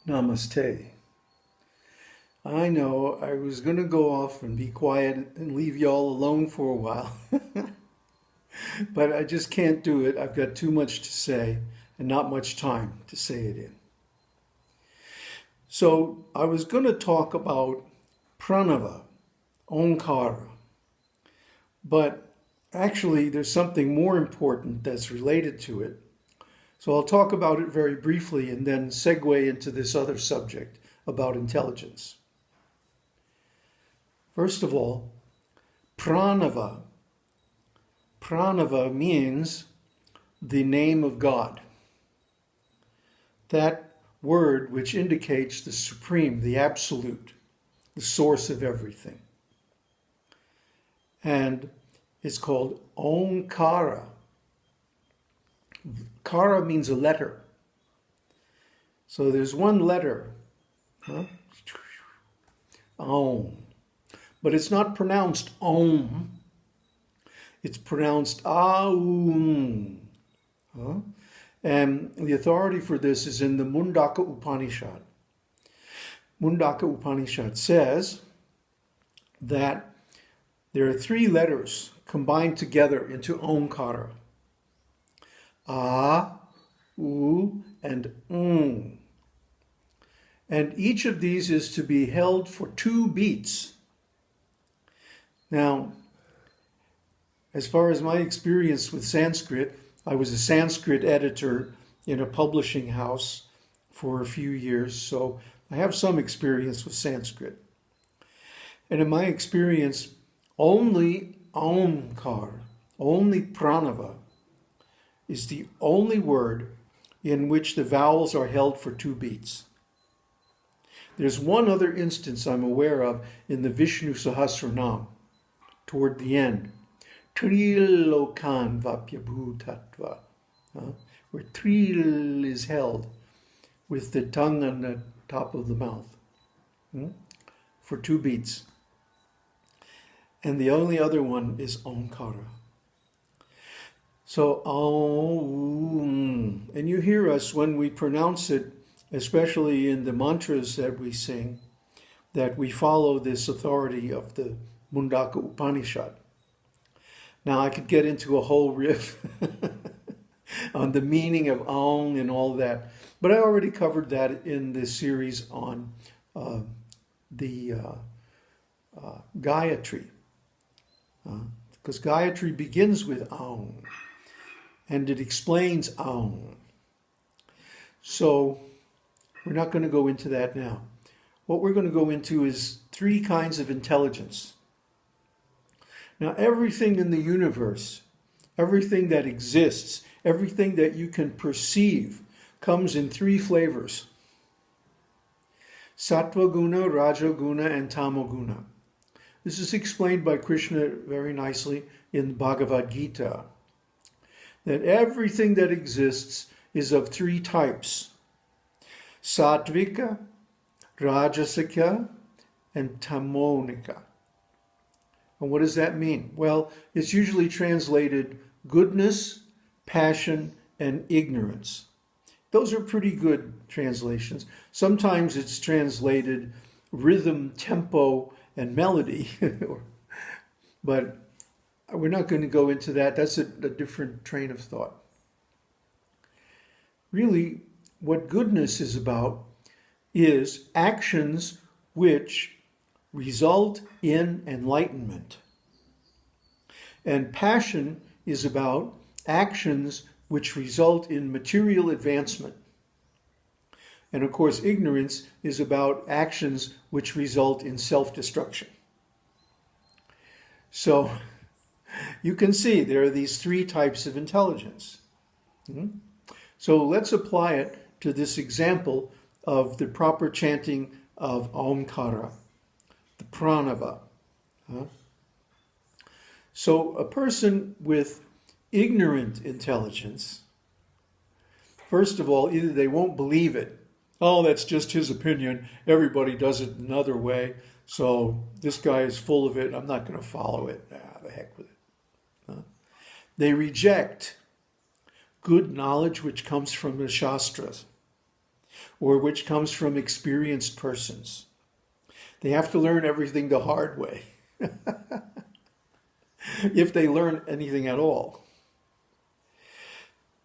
Namaste. I know I was going to go off and be quiet and leave y'all alone for a while, but I just can't do it. I've got too much to say and not much time to say it in. So I was going to talk about pranava, omkara, but actually there's something more important that's related to it. So I'll talk about it very briefly and then segue into this other subject about intelligence. First of all, pranava. Pranava means the name of God. That word which indicates the supreme, the absolute, the source of everything. And it's called omkara. Kara means a letter. So there's one letter, Om. But it's not pronounced Om. It's pronounced Aum. And the authority for this is in the Mundaka Upanishad. Mundaka Upanishad says that there are three letters combined together into Omkara. A, U, and And each of these is to be held for 2 beats. Now, as far as my experience with Sanskrit, I was a Sanskrit editor in a publishing house for a few years, so I have some experience with Sanskrit. And in my experience, only Omkar, only pranava, is the only word in which the vowels are held for 2 beats. There's one other instance I'm aware of in the Vishnu Sahasrāra-cakra, toward the end. Trilokan vapyabhutatva, where tril is held with the tongue on the top of the mouth for 2 beats. And the only other one is Omkara. So, Om, and you hear us when we pronounce it, especially in the mantras that we sing, that we follow this authority of the Mundaka Upanishad. Now, I could get into a whole riff on the meaning of Om and all that, but I already covered that in this series on the Gayatri, because Gayatri begins with Om. And it explains Om. So we're not going to go into that now. What we're going to go into is 3 kinds of intelligence. Now, everything in the universe, everything that exists, everything that you can perceive comes in 3 flavors. Sattva guna, Raja guna, and Tamo guna. This is explained by Krishna very nicely in the Bhagavad Gita. That everything that exists is of 3 types: sattvika, rajasika, and tamonika. And what does that mean? Well, it's usually translated goodness, passion, and ignorance. Those are pretty good translations. Sometimes it's translated rhythm, tempo, and melody. But we're not going to go into that. That's a different train of thought. Really, what goodness is about is actions which result in enlightenment. And passion is about actions which result in material advancement. And of course, ignorance is about actions which result in self-destruction. So, you can see there are these 3 types of intelligence. So let's apply it to this example of the proper chanting of Omkara, the pranava. So a person with ignorant intelligence, first of all, either they won't believe it. Oh, that's just his opinion. Everybody does it another way. So this guy is full of it. I'm not going to follow it. The heck with it. They reject good knowledge which comes from the Shastras, or which comes from experienced persons. They have to learn everything the hard way, if they learn anything at all.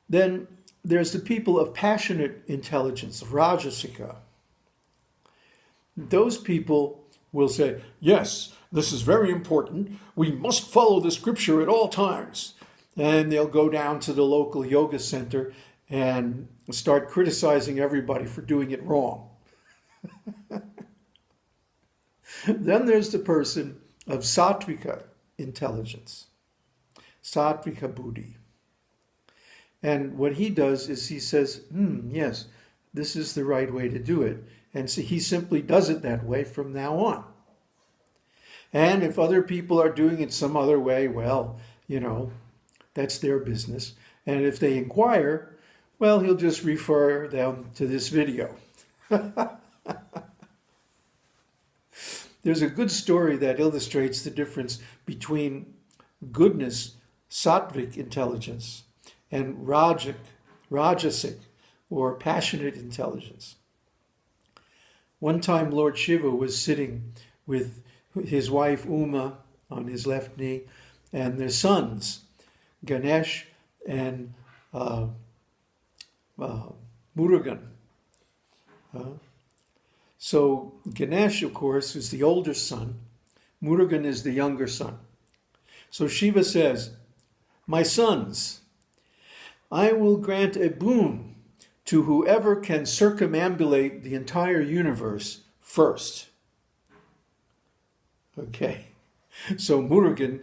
Then there's the people of passionate intelligence, Rajasika. Those people will say, yes, this is very important. We must follow the scripture at all times. And they'll go down to the local yoga center and start criticizing everybody for doing it wrong. Then there's the person of sattvika intelligence, sattvika buddhi. And what he does is he says, yes, this is the right way to do it. And so he simply does it that way from now on. And if other people are doing it some other way, well, that's their business. And if they inquire, well, he'll just refer them to this video. There's a good story that illustrates the difference between goodness, sattvic intelligence, and rajasic, or passionate intelligence. One time Lord Shiva was sitting with his wife Uma on his left knee, and their sons, Ganesh and Murugan. So Ganesh, of course, is the older son. Murugan is the younger son. So Shiva says, my sons, I will grant a boon to whoever can circumambulate the entire universe first. Okay. So Murugan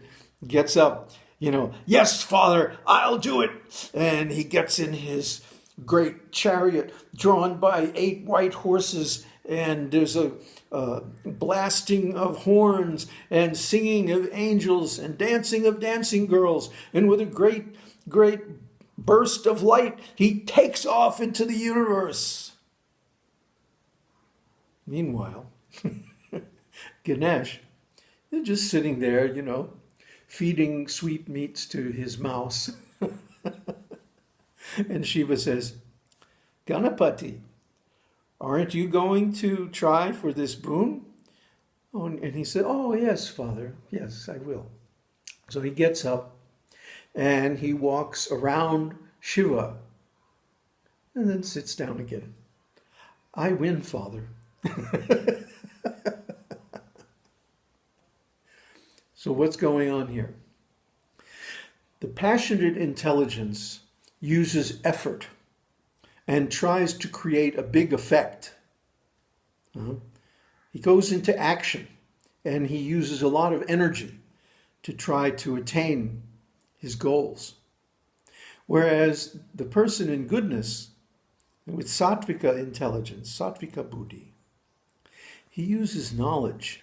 gets up, yes, father, I'll do it. And he gets in his great chariot drawn by 8 white horses, and there's a blasting of horns and singing of angels and dancing of dancing girls. And with a great, great burst of light, he takes off into the universe. Meanwhile, Ganesh is just sitting there, feeding sweetmeats to his mouse. And Shiva says, Ganapati, aren't you going to try for this boon? Oh, and he said, oh, yes, father. Yes, I will. So he gets up and he walks around Shiva and then sits down again. I win, father. So what's going on here? The passionate intelligence uses effort and tries to create a big effect. He goes into action and he uses a lot of energy to try to attain his goals. Whereas the person in goodness, with sattvika intelligence, sattvika buddhi, he uses knowledge.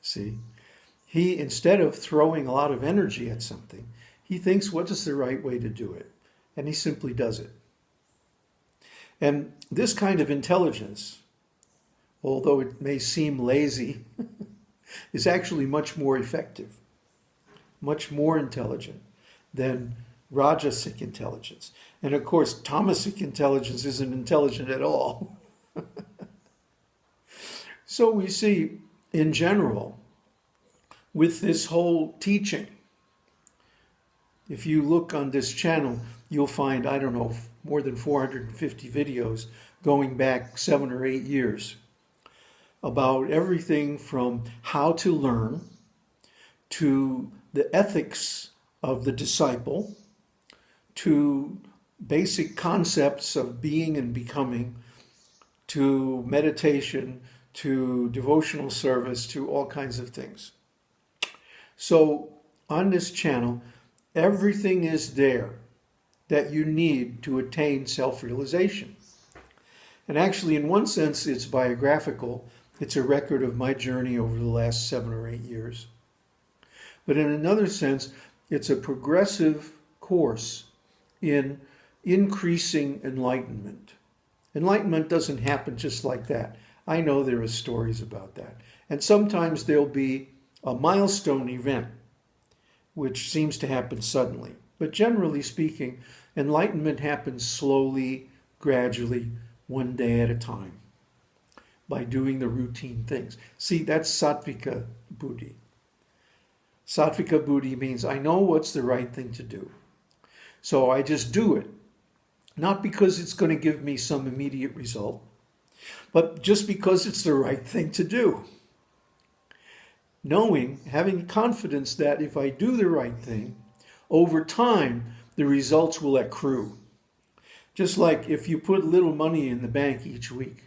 See, he, instead of throwing a lot of energy at something, he thinks, what is the right way to do it? And he simply does it. And this kind of intelligence, although it may seem lazy, is actually much more effective, much more intelligent than rajasic intelligence. And of course, tamasic intelligence isn't intelligent at all. So we see, in general, with this whole teaching, if you look on this channel, you'll find, I don't know, more than 450 videos going back 7 or 8 years about everything from how to learn to the ethics of the disciple to basic concepts of being and becoming to meditation to devotional service to all kinds of things. So on this channel, everything is there that you need to attain self-realization. And actually, in one sense, it's biographical. It's a record of my journey over the last 7 or 8 years. But in another sense, it's a progressive course in increasing enlightenment. Enlightenment doesn't happen just like that. I know there are stories about that. And sometimes there'll be a milestone event, which seems to happen suddenly. But generally speaking, enlightenment happens slowly, gradually, one day at a time, by doing the routine things. See, that's sattvika buddhi. Sattvika buddhi means I know what's the right thing to do. So I just do it. Not because it's going to give me some immediate result, but just because it's the right thing to do. Knowing, having confidence that if I do the right thing, over time, the results will accrue. Just like if you put little money in the bank each week,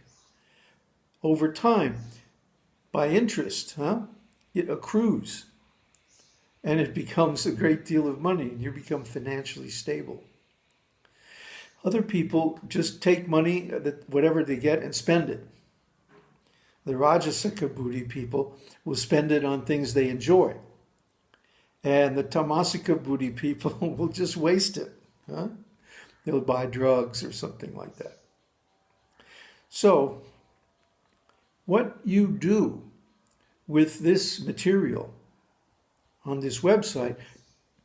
over time, by interest, it accrues. And it becomes a great deal of money, and you become financially stable. Other people just take money, whatever they get, and spend it. The Rajasika Buddhi people will spend it on things they enjoy. And the Tamasika Buddhi people will just waste it. They'll buy drugs or something like that. So, what you do with this material on this website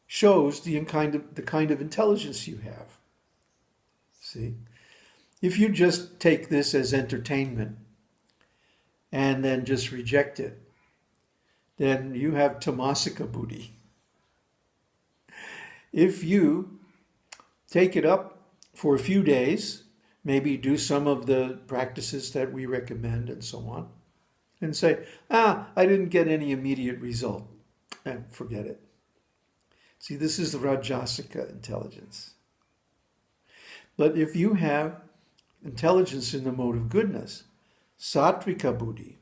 shows the kind of intelligence you have. See? If you just take this as entertainment and then just reject it, then you have tamasika buddhi. If you take it up for a few days, maybe do some of the practices that we recommend and so on, and say, I didn't get any immediate result, and forget it. See, this is the Rajasika intelligence. But if you have intelligence in the mode of goodness, sattvika buddhi,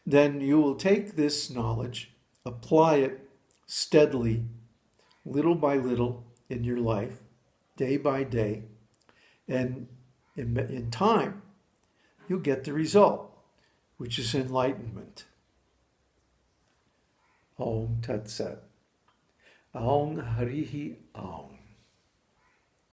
then you will take this knowledge, apply it steadily, little by little in your life, day by day, and in time, you'll get the result, which is enlightenment. Om Tat Sat. Aum Harihi Aum.